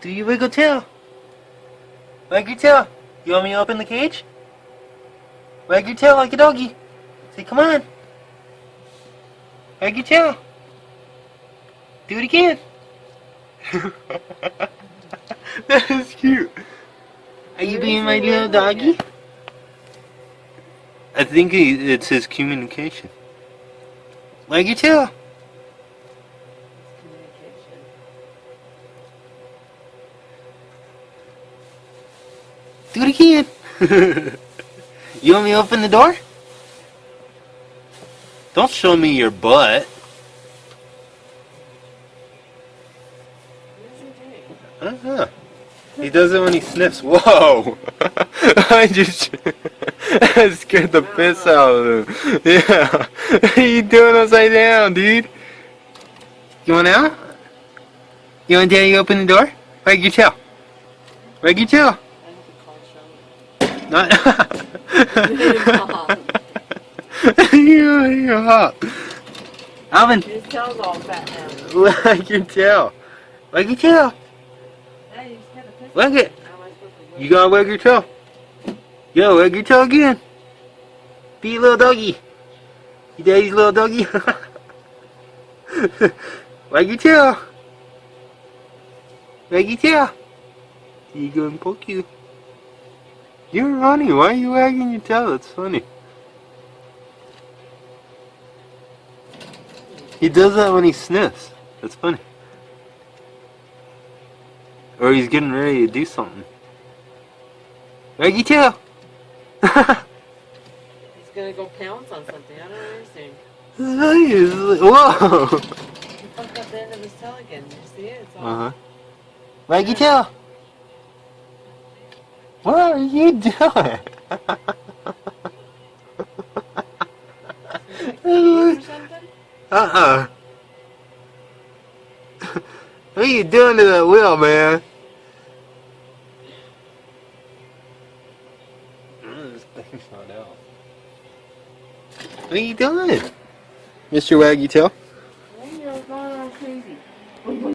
Do you wiggle tail? Wag your tail. You want me to open the cage? Wag your tail like a doggy. Say, come on. Wag your tail. Do it again. That is cute. Are you being my little doggy? I think it's his communication. Wag your tail. Do it again. You want me to open the door? Don't show me your butt. He does it when he sniffs. Whoa! I just I scared the piss out of him. Yeah. What are you doing upside down, dude? You want out? You want Daddy to open the door? Wag your tail. Wag your tail. Not. You're hot. Alvin. His tail's all fat now. Wag your tail. Wag your tail. Hey, he's got a piss. Wag it. How am I supposed to wig You gotta wag your tail. Yo, wag your tail again. Be a little doggy. You Daddy's little doggy. Wag your tail. Wag your tail. He's gonna poke you. You're running. Why are you wagging your tail? That's funny. He does that when he sniffs. That's funny. Or he's getting ready to do something. Wag your tail. He's gonna go pounce on something. I don't understand. Whoa. He fucked up the end of his tail again. You see it? It's all... Wag your tail. What are you doing? or something? What are you doing to that wheel, man? This thing's not out. What are you doing? Mr. Waggy Tail? You're going on crazy.